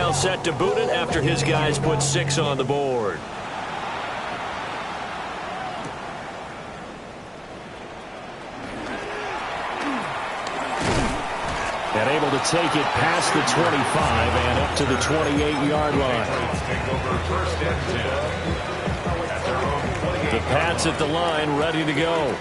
now set to boot it after his guys put 6 on the board. And able to take it past the 25 and up to the 28-yard line. The Pats at the line, ready to go.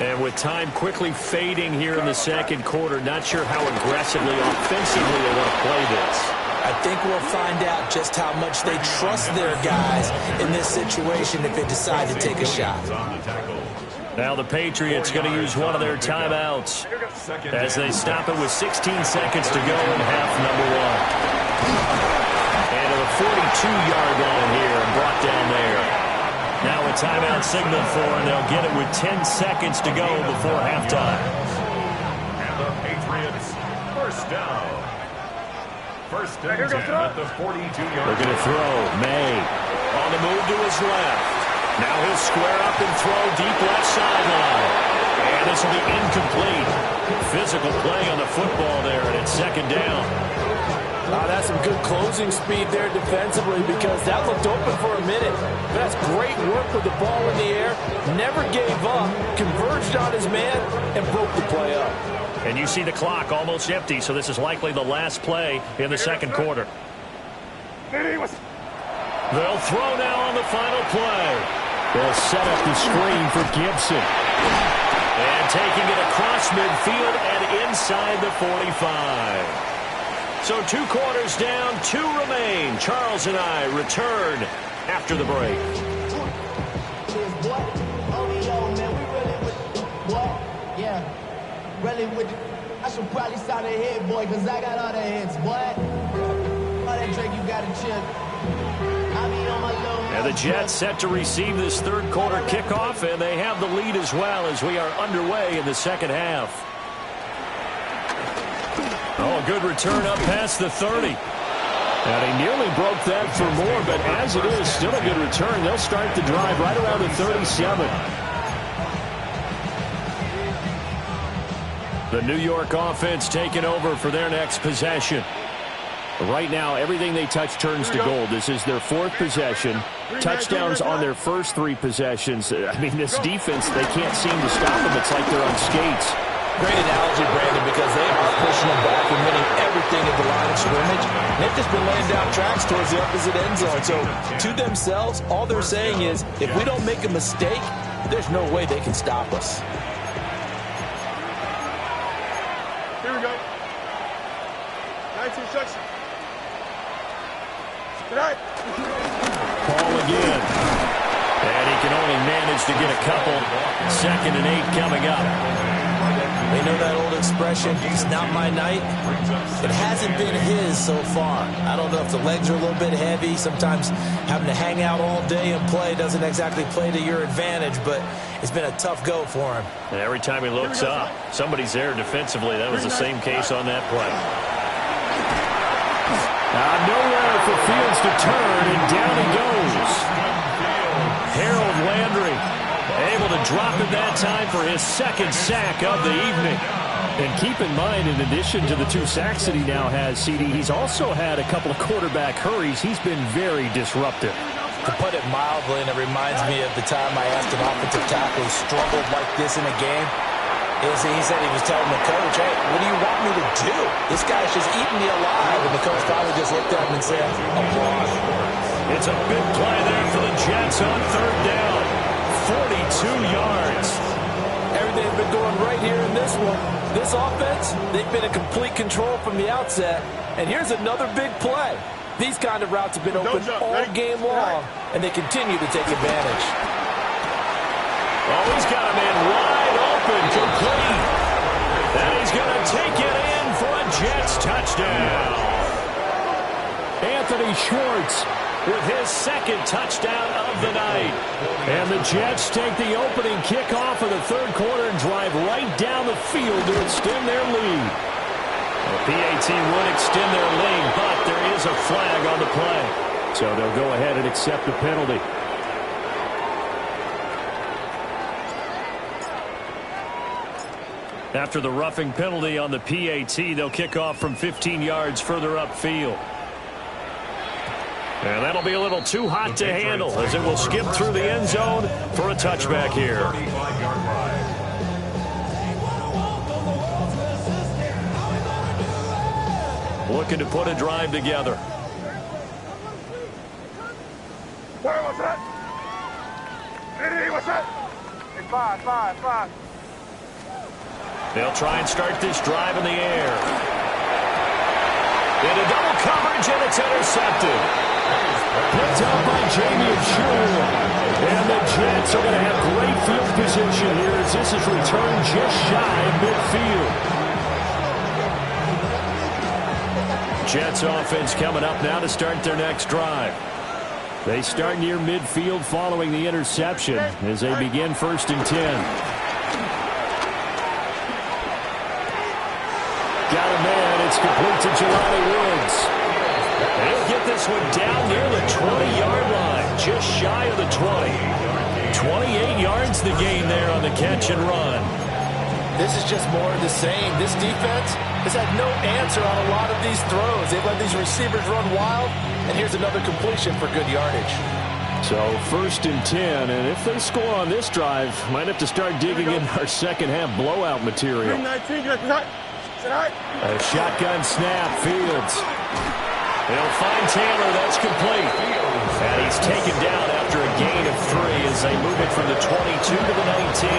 And with time quickly fading here in the second quarter, not sure how aggressively, offensively they want to play this. I think we'll find out just how much they trust their guys in this situation if they decide to take a shot. Now the Patriots going to use one of their timeouts as they stop it with 16 seconds to go in half number 1. And to the 42-yard line here and brought down there. Now a timeout signal for, and they'll get it with 10 seconds to go before halftime. And the Patriots first down. First and 10 at the 42-yard line. They're going to throw. May on the move to his left. Now he'll square up and throw deep left sideline. And this will be incomplete. Physical play on the football there, and it's second down. That's some good closing speed there defensively because that looked open for a minute. That's great work with the ball in the air. Never gave up, converged on his man, and broke the play up. And you see the clock almost empty, so this is likely the last play in the second quarter. They'll throw now on the final play. They'll set up the screen for Gibson. And taking it across midfield and inside the 45. So 2 quarters down, 2 remain. Charles and I return after the break. I should probably start a hit, boy, because I got all the hits, boy. All that drink, you got to chill. And the Jets set to receive this third quarter kickoff, and they have the lead as well as we are underway in the second half. Oh, a good return up past the 30. And he nearly broke that for more, but as it is, still a good return. They'll start the drive right around the 37. The New York offense taking over for their next possession. Right now, everything they touch turns to gold. This is their 4th possession. Touchdowns on their first 3 possessions. I mean, this defense, they can't seem to stop them. It's like they're on skates. Great analogy, Brandon, because they are pushing them back and winning everything at the line of scrimmage. And they've just been laying down tracks towards the opposite end zone. So, to themselves, all they're saying is, if we don't make a mistake, there's no way they can stop us. Here we go. 19 seconds. Tonight. Ball again. And he can only manage to get a couple. 2nd and 8 coming up. They know that old expression, it's not my night. It hasn't been his so far. I don't know if the legs are a little bit heavy. Sometimes having to hang out all day and play doesn't exactly play to your advantage, but it's been a tough go for him. And every time he looks up, somebody's there defensively. That was the same case on that play. Nowhere for Fields to turn, and down he goes. Harold Landry able to drop it that time for his 2nd sack of the evening. And keep in mind, in addition to the 2 sacks that he now has, CD, he's also had a couple of quarterback hurries. He's been very disruptive. To put it mildly, and it reminds me of the time I asked an offensive tackle who struggled like this in a game, he said he was telling the coach, hey, what do you want me to do? This guy's just eating me alive. And the coach probably just looked at him and said, applause. It's a big play there for the Jets on 3rd down. 42 yards. Everything's been going right here in this one. This offense, they've been in complete control from the outset. And here's another big play. These kind of routes have been open all game long, and they continue to take advantage. Oh, he's got a man wide open, complete. And he's going to take it in for a Jets touchdown. Anthony Schwartz with his 2nd touchdown of the night. And the Jets take the opening kickoff of the 3rd quarter and drive right down the field to extend their lead. The PAT would extend their lead, but there is a flag on the play. So they'll go ahead and accept the penalty. After the roughing penalty on the PAT, they'll kick off from 15 yards further upfield. And that'll be a little too hot to handle as it will skip through the end zone for a touchback here. 35-yard line. Looking to put a drive together. What's that? What's that? Hey, five. They'll try and start this drive in the air. Into double coverage, and it's intercepted. Picked up by Jamie Sherwood. And the Jets are going to have great field position here as this is returned just shy of midfield. Jets offense coming up now to start their next drive. They start near midfield following the interception as they begin 1st and 10. Got a man. It's complete to Jelani Woods. He'll get this one down near the 20-yard line, just shy of the 20. 28 yards the gain there on the catch and run. This is just more of the same. This defense has had no answer on a lot of these throws. They've let these receivers run wild, and here's another completion for good yardage. So 1st and 10, and if they score on this drive, might have to start digging in our second half blowout material. A shotgun snap, Fields. They'll find Taylor, that's complete. And he's taken down after a gain of 3 as they move it from the 22 to the 19.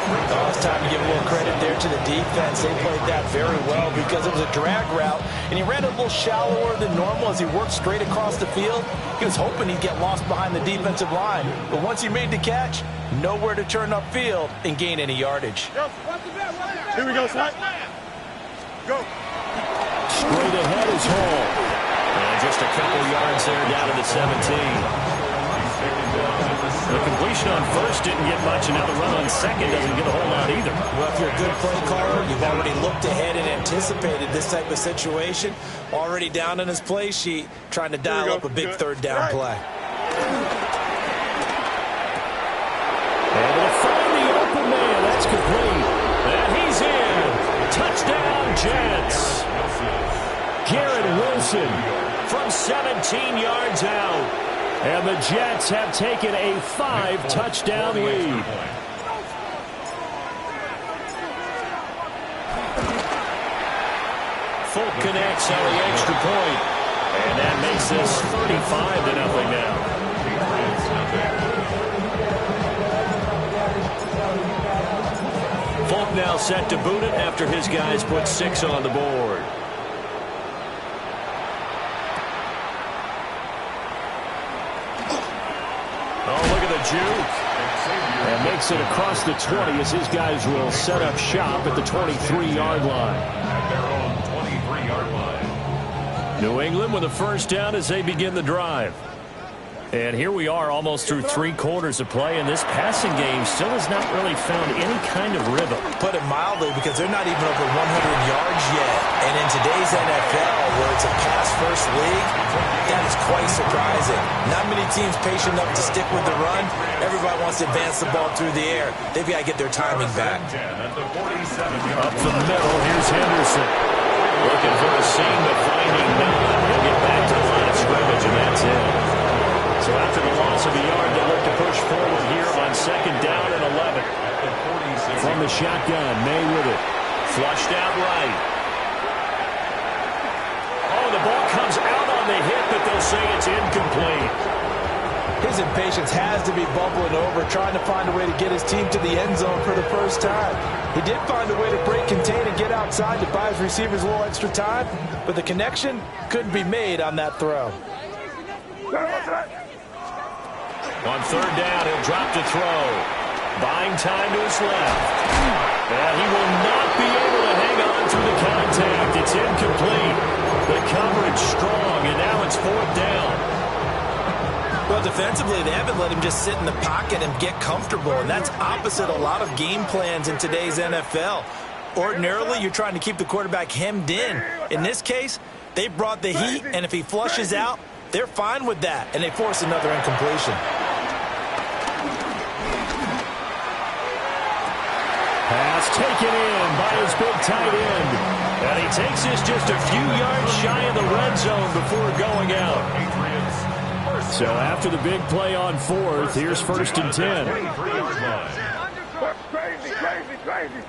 Oh, it's time to give a little credit there to the defense. They played that very well because it was a drag route, and he ran a little shallower than normal as he worked straight across the field. He was hoping he'd get lost behind the defensive line, but once he made the catch, nowhere to turn upfield and gain any yardage. Here we go, son. Go. Straight ahead is Hall. And just a couple yards there down to the 17. The completion on 1st didn't get much, and now the run on 2nd doesn't get a whole lot either. Well, if you're a good play caller, you've already looked ahead and anticipated this type of situation. Already down on his play sheet, trying to dial up a big 3rd down play. Able to find the open man. That's complete. And he's in. Touchdown, Jets. Garrett Wilson from 17 yards out. And the Jets have taken a 5-touchdown lead. Folk connects on the extra point. And that makes this 35-0 now. Folk now set to boot it after his guys put 6 on the board. Juke. And makes it across the 20 as his guys will set up shop at the 23-yard line. At their own 23-yard line. New England with a 1st down as they begin the drive. And here we are almost through 3 quarters of play, and this passing game still has not really found any kind of rhythm. Put it mildly, because they're not even over 100 yards yet. And in today's NFL, where it's a pass-first league, that is quite surprising. Not many teams patient enough to stick with the run. Everybody wants to advance the ball through the air. They've got to get their timing back. Up the middle, here's Henderson. Looking for a seam, but finding none. He'll get back to the line of scrimmage, and that's it. So after the loss of a yard, they look to push forward here on 2nd down and 11. From the shotgun, May with it. Flushed out right. Oh, the ball comes out on the hit, but they'll say it's incomplete. His impatience has to be bubbling over, trying to find a way to get his team to the end zone for the 1st time. He did find a way to break, contain, and get outside to buy his receivers a little extra time, but the connection couldn't be made on that throw. On 3rd down, he'll drop to throw. Buying time to his left. And he will not be able to hang on through the contact. It's incomplete. The coverage strong, and now it's 4th down. Well, defensively, they haven't let him just sit in the pocket and get comfortable, and that's opposite a lot of game plans in today's NFL. Ordinarily, you're trying to keep the quarterback hemmed in. In this case, they brought the heat, and if he flushes out, they're fine with that, and they force another incompletion. Pass taken in by his big tight end. And he takes this just a few yards shy of the red zone before going out. So after the big play on 4th, here's 1st and 10. Crazy.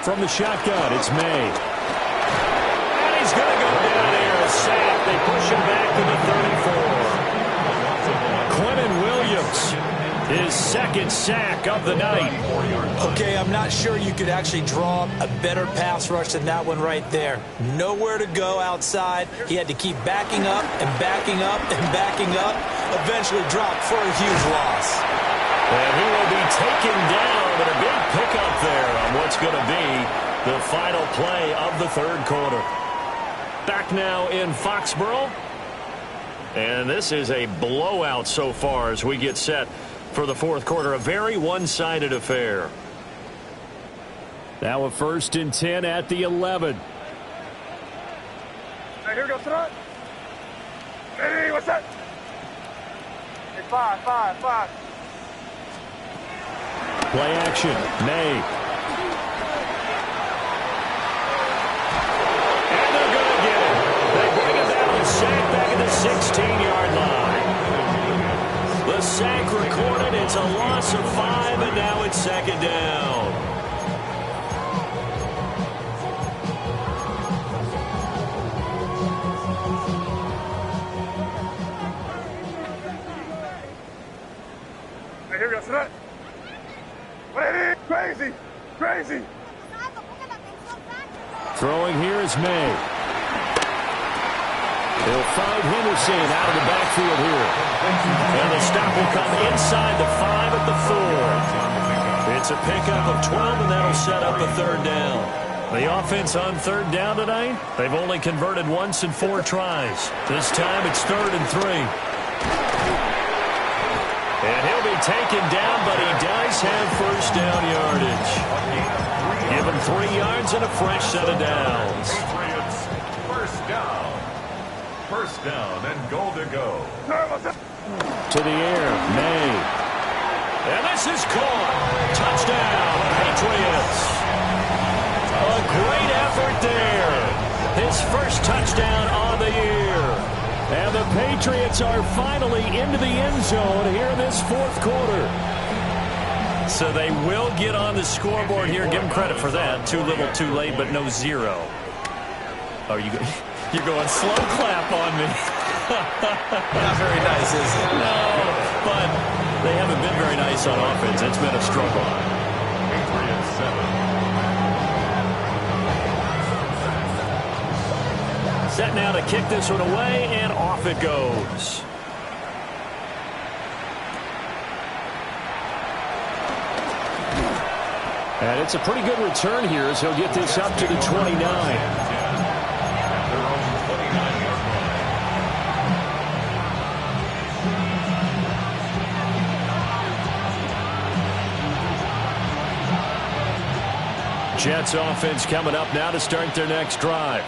From the shotgun, it's May. And he's going to go down here. A sack. They push him back to the 34. Quentin Williams, his 2nd sack of the night. Okay, I'm not sure you could actually draw a better pass rush than that one right there. Nowhere to go outside. He had to keep backing up and backing up and backing up. Eventually dropped for a huge loss. And he will be taken down, but a big pickup there on what's going to be the final play of the 3rd quarter. Back now in Foxborough. And this is a blowout so far as we get set for the 4th quarter. A very one-sided affair. Now a 1st and 10 at the 11. Hey, here we go, throw it. Hey, what's that? Hey, five. Play action. May. And they're going to get it. They bring him down and sack back at the 16-yard line. The sack recorded. It's a loss of 5, and now it's 2nd down. Hey, here we go, throw it. Crazy. Throwing here is May. He'll find Henderson out of the backfield here. And the stop will come inside the 5 at the 4. It's a pickup of 12, and that'll set up a 3rd down. The offense on 3rd down tonight, they've only converted once in 4 tries. This time it's 3rd and 3. And he'll be taken down, but he does have 1st down yardage. Give him 3 yards and a fresh set of downs. First down and goal to go. To the air, May. And this is caught. Touchdown, Patriots. A great effort there. His first touchdown on the year. And the Patriots are finally into the end zone here in this 4th quarter. So they will get on the scoreboard here. Give them credit for that. Too little, too late, but no 0. Oh, you're going slow clap on me. Not very nice, is it? No, but they haven't been very nice on offense. It's been a struggle. Patriots 7. Set now to kick this one away, and off it goes. And it's a pretty good return here as he'll get this up to the 29. Jets offense coming up now to start their next drive.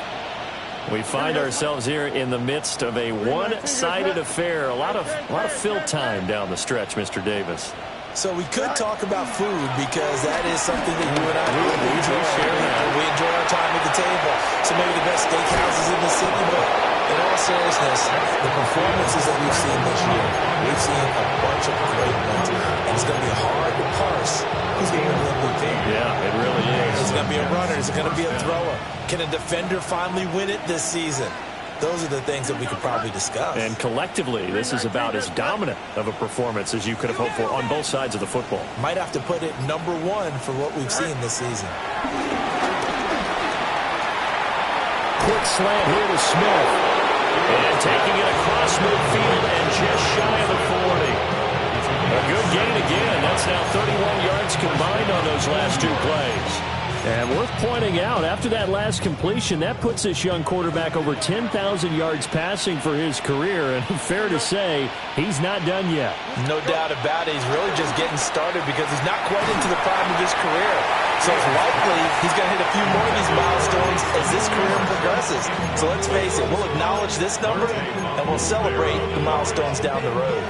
We find ourselves here in the midst of a one-sided affair. A lot of fill time down the stretch, Mr. Davis. So we could talk about food because that is something that you and I really enjoy. We enjoy our time at the table. So maybe the best steakhouses in the city, but in all seriousness, the performances that we've seen this year, we've seen a bunch of great ones. And it's going to be hard to parse who's going to win the MVP. Yeah, it really is. Is it going to be a runner? Is it going to be a thrower? Can a defender finally win it this season? Those are the things that we could probably discuss. And collectively, this is about as dominant of a performance as you could have hoped for on both sides of the football. Might have to put it #1 for what we've seen this season. Quick slant here to Smith. And taking it across midfield and just shy of the 40. A good gain again. That's now 31 yards combined on those last 2 plays. And worth pointing out, after that last completion, that puts this young quarterback over 10,000 yards passing for his career. And fair to say, he's not done yet. No doubt about it. He's really just getting started because he's not quite into the prime of his career. So it's likely he's going to hit a few more of these milestones as this career progresses. So let's face it, we'll acknowledge this number and we'll celebrate the milestones down the road.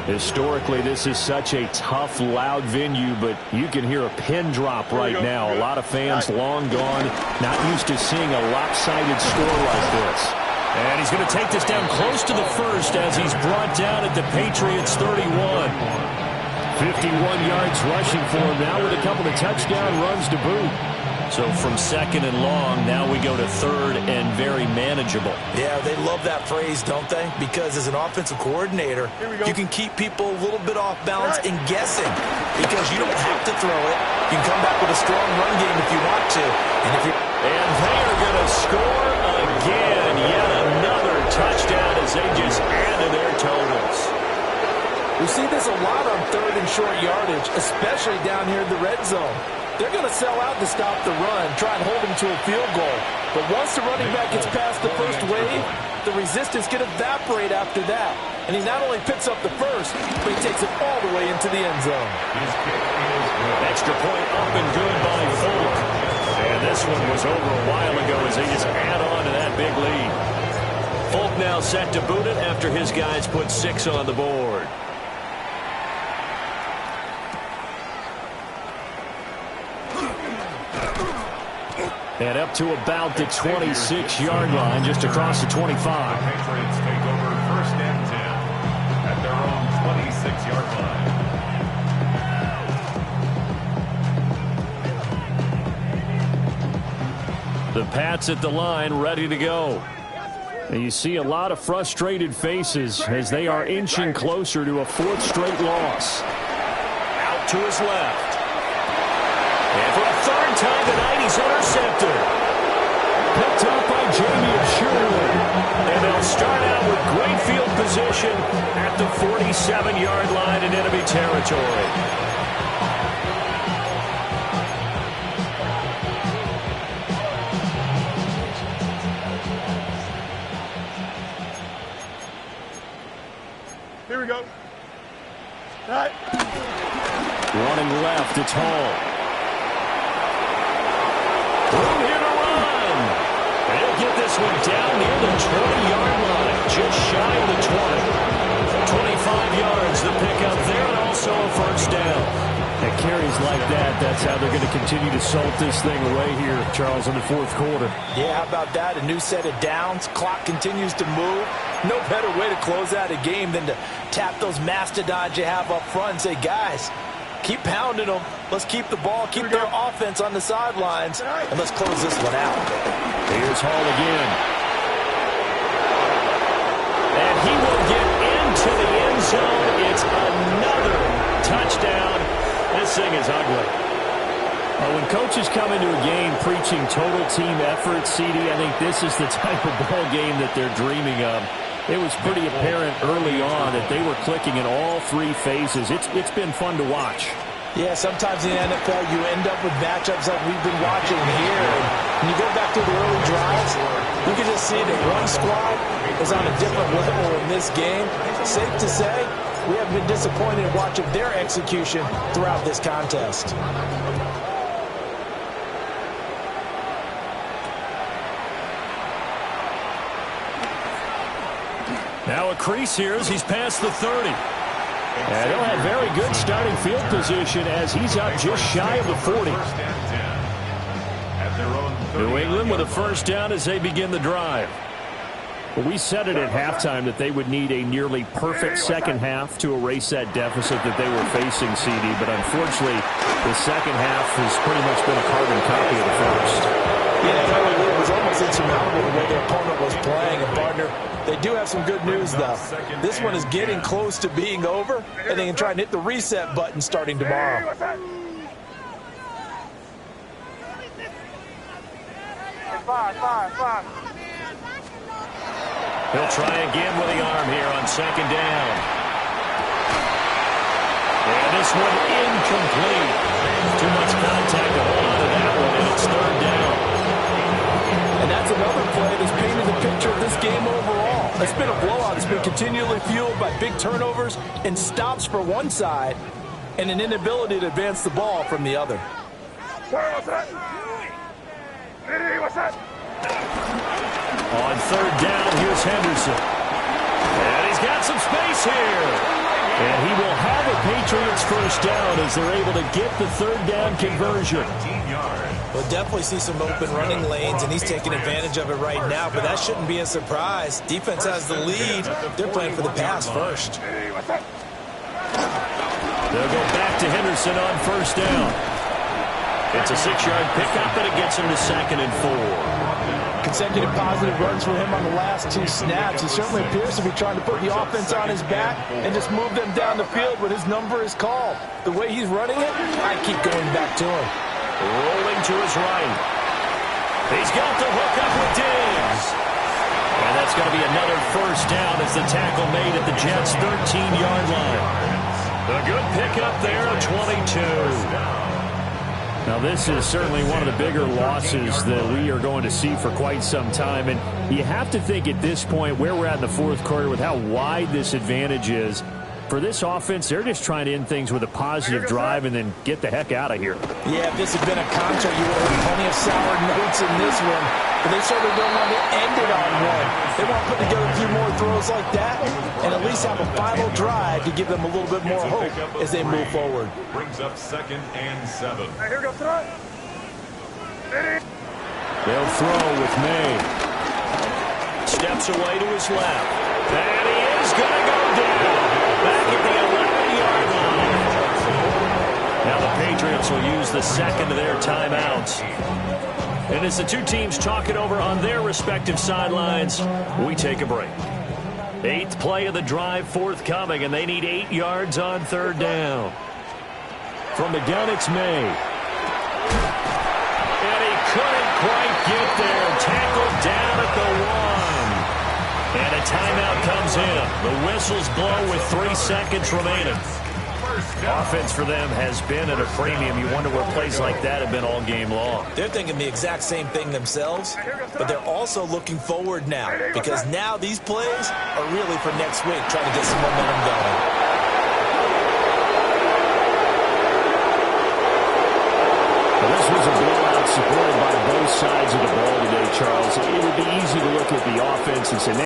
Historically, this is such a tough, loud venue, but you can hear a pin drop right now. A lot of fans long gone, not used to seeing a lopsided score like this. And he's going to take this down close to the first as he's brought down at the Patriots 31. 51 yards rushing for him now with a couple of touchdown runs to boot. So from second and long, now we go to third and very manageable. Yeah, they love that phrase, don't they? Because as an offensive coordinator, you can keep people a little bit off balance and guessing because you don't have to throw it. You can come back with a strong run game if you want to. And they are going to score again. Yet another touchdown as they just add to their totals. We see this a lot on third and short yardage, especially down here in the red zone. They're going to sell out to stop the run, try and hold them to a field goal. But once the running back gets past the first wave, the resistance can evaporate after that. And he not only picks up the first, but he takes it all the way into the end zone. Extra point up and good by Folk. And this one was over a while ago as they just add on to that big lead. Folk now set to boot it after his guys put 6 on the board. And up to about the 26-yard line, just across the 25. The Patriots take over first and 10 at their own 26-yard line. The Pats at the line, ready to go. And you see a lot of frustrated faces as they are inching closer to a 4th straight loss. Out to his left. And for a third time tonight, he's intercepted. Picked up by Jamie Sherwood. And they'll start out with great field position at the 47-yard line in enemy territory. Here we go. All right. Running left, it's Hall. Room here to run. They'll get this one down near the 20-yard line, just shy of the 20. 25 yards, the pickup there, and also a first down. At carries like that, that's how they're going to continue to salt this thing away here, Charles, in the 4th quarter. Yeah, how about that? A new set of downs. Clock continues to move. No better way to close out a game than to tap those mastodons you have up front and say, guys, keep pounding them. Let's keep the ball, keep their offense on the sidelines, and let's close this one out. Here's Hall again. And he will get into the end zone. It's another touchdown. This thing is ugly. When coaches come into a game preaching total team effort, CD, I think this is the type of ball game that they're dreaming of. It was pretty apparent early on that they were clicking in all 3 phases. It's been fun to watch. Yeah, sometimes in the NFL you end up with matchups like we've been watching here. And when you go back to the early drives, you can just see that one squad is on a different level in this game. Safe to say, we have been disappointed watching their execution throughout this contest. Now a crease here as he's past the 30. And he'll have very good starting field position as he's up just shy of the 40. New England with a first down as they begin the drive. Well, we said it at halftime that they would need a nearly perfect second half to erase that deficit that they were facing, CD. But unfortunately, the second half has pretty much been a carbon copy of the first. Yeah, it was almost insurmountable the way their opponent was playing. And, partner, they do have some good news, though. This one is getting close to being over, and they can try and hit the reset button starting tomorrow. Five. He'll try again with the arm here on second down. And this one incomplete. Too much contact to hold on to that one, and it's third down. And that's another play that's painted the picture of this game overall. It's been a blowout. It's been continually fueled by big turnovers and stops for one side and an inability to advance the ball from the other. On third down, here's Henderson. And he's got some space here. And he will have a Patriots first down as they're able to get the third down conversion. We'll definitely see some open running lanes, and he's taking advantage of it right now, but that shouldn't be a surprise. Defense has the lead. They're playing for the pass first. They'll go back to Henderson on first down. It's a 6-yard pickup, and it gets him to 2nd and 4. Consecutive positive runs for him on the last 2 snaps. He certainly appears to be trying to put the offense on his back and just move them down the field when his number is called. The way he's running it, I keep going back to him. Rolling to his right. He's got the hook up with Diggs. And that's going to be another first down as the tackle made at the Jets' 13-yard line. A good pickup there, a 22. Now, this is certainly one of the bigger losses that we are going to see for quite some time. And you have to think at this point where we're at in the fourth quarter with how wide this advantage is. For this offense, they're just trying to end things with a positive drive and then get the heck out of here. Yeah, if this had been a contract, you would have heard plenty of sour notes in this one. But they certainly don't want to end it on one. They want to put together a few more throws like that and at least have a final drive to give them a little bit more hope as they move forward. Brings up 2nd and 7. Here we go, throw it. They'll throw with May. Steps away to his left. And he is going to go down. Back at the 11-yard line. Now the Patriots will use the second of their timeouts. And as the two teams talk it over on their respective sidelines, we take a break. 8th play of the drive forthcoming, and they need 8 yards on third down. From the gun, it's May. And he couldn't quite get there. Tackled down at the 1. And a timeout comes in. The whistles blow with 3 seconds remaining. Offense for them has been at a premium. You wonder where plays like that have been all game long. They're thinking the exact same thing themselves, but they're also looking forward now because now these plays are really for next week, trying to get some momentum going. Well, this was a blowout supported by both sides of the ball today, Charles. It would be easy to look at the offense and say,